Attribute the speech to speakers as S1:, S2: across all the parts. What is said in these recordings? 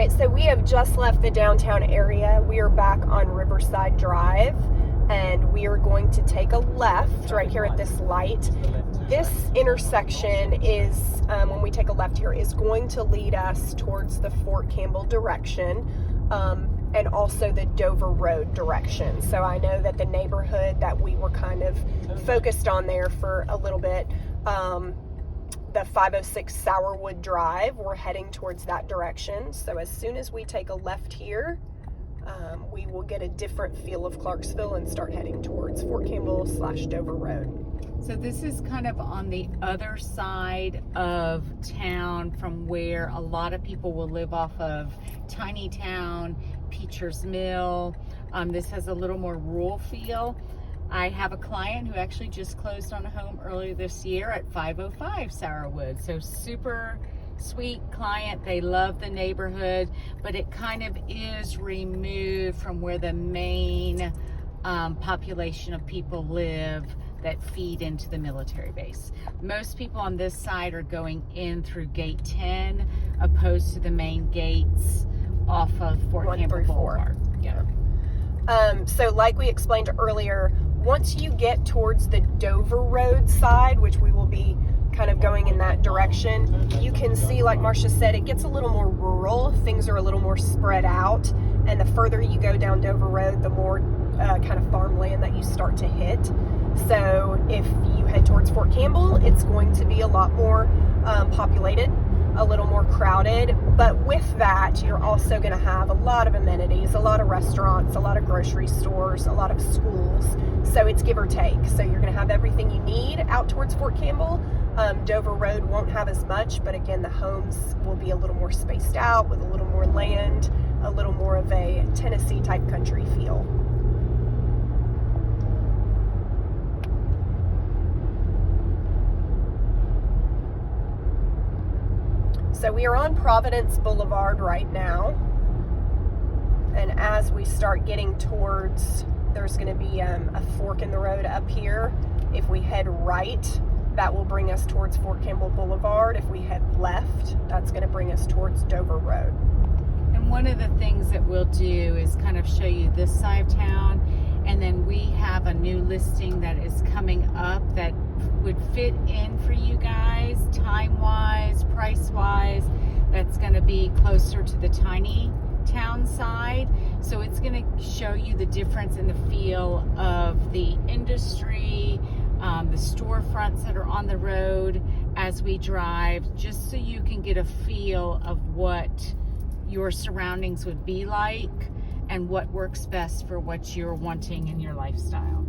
S1: right, so we have just left the downtown area. We are back on Riverside Drive, and we are going to take a left right here at this light. This intersection is, when we take a left here, is going to lead us towards the Fort Campbell direction, and also the Dover Road direction. So I know that the neighborhood that we were kind of focused on there for a little bit, the 506 Sourwood Drive, we're heading towards that direction. So as soon as we take a left here, we will get a different feel of Clarksville and start heading towards Fort Campbell / Dover Road.
S2: So this is kind of on the other side of town from where a lot of people will live off of Tiny Town, Peachers Mill. This has a little more rural feel. I have a client who actually just closed on a home earlier this year at 505 Sourwood. So super sweet client. They love the neighborhood, but it kind of is removed from where the main population of people live that feed into the military base. Most people on this side are going in through gate 10 opposed to the main gates off of Fort Campbell Boulevard. Yeah.
S1: So like we explained earlier, once you get towards the Dover Road side, which we will be kind of going in that direction, you can see, like Marcia said, it gets a little more rural. Things are a little more spread out, and the further you go down Dover Road, the more kind of farmland that you start to hit. So if you head towards Fort Campbell, it's going to be a lot more populated, a little more crowded, but with that, you're also going to have a lot of amenities, a lot of restaurants, a lot of grocery stores, a lot of schools. So it's give or take. So you're going to have everything you need out towards Fort Campbell. Dover Road won't have as much, but again, the homes will be a little more spaced out with a little more land, a little more of a Tennessee type country feel. So we are on Providence Boulevard right now, and as we start getting towards, there's going to be a fork in the road up here. If we head right, that will bring us towards Fort Campbell Boulevard. If we head left, that's going to bring us towards Dover Road.
S2: And one of the things that we'll do is kind of show you this side of town, and then we have a new listing that is coming up that would fit in for you guys, time-wise, price-wise. That's going to be closer to the Tiny Town side. So it's going to show you the difference in the feel of the industry, the storefronts that are on the road as we drive, just so you can get a feel of what your surroundings would be like and what works best for what you're wanting in your lifestyle.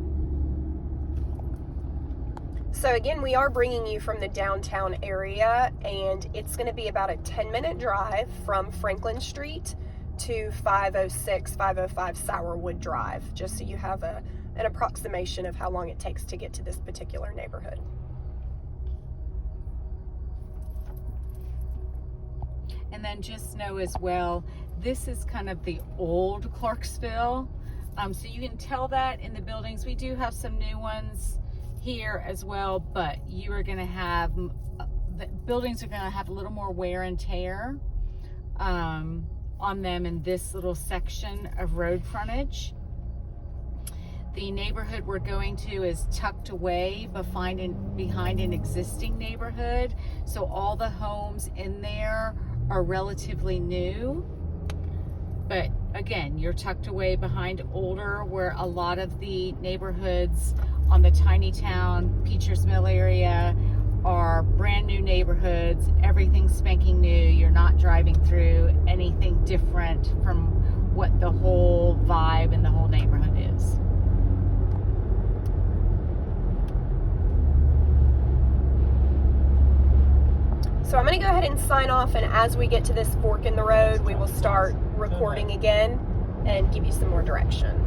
S1: So again, we are bringing you from the downtown area, and it's going to be about a 10-minute drive from Franklin Street to 505 Sourwood Drive, just so you have an approximation of how long it takes to get to this particular neighborhood.
S2: And then just know as well, this is kind of the old Clarksville. So you can tell that in the buildings. We do have some new ones here as well, but you are going to have, the buildings are going to have a little more wear and tear on them in this little section of road frontage. The neighborhood we're going to is tucked away behind an existing neighborhood, so all the homes in there are relatively new, but again, you're tucked away behind older, where a lot of the neighborhoods on the Tiny Town, Peachers Mill area are brand new neighborhoods. Everything's spanking new. You're not driving through anything different from what the whole vibe in the whole neighborhood is.
S1: So I'm going to go ahead and sign off, and as we get to this fork in the road, we will start recording again and give you some more direction.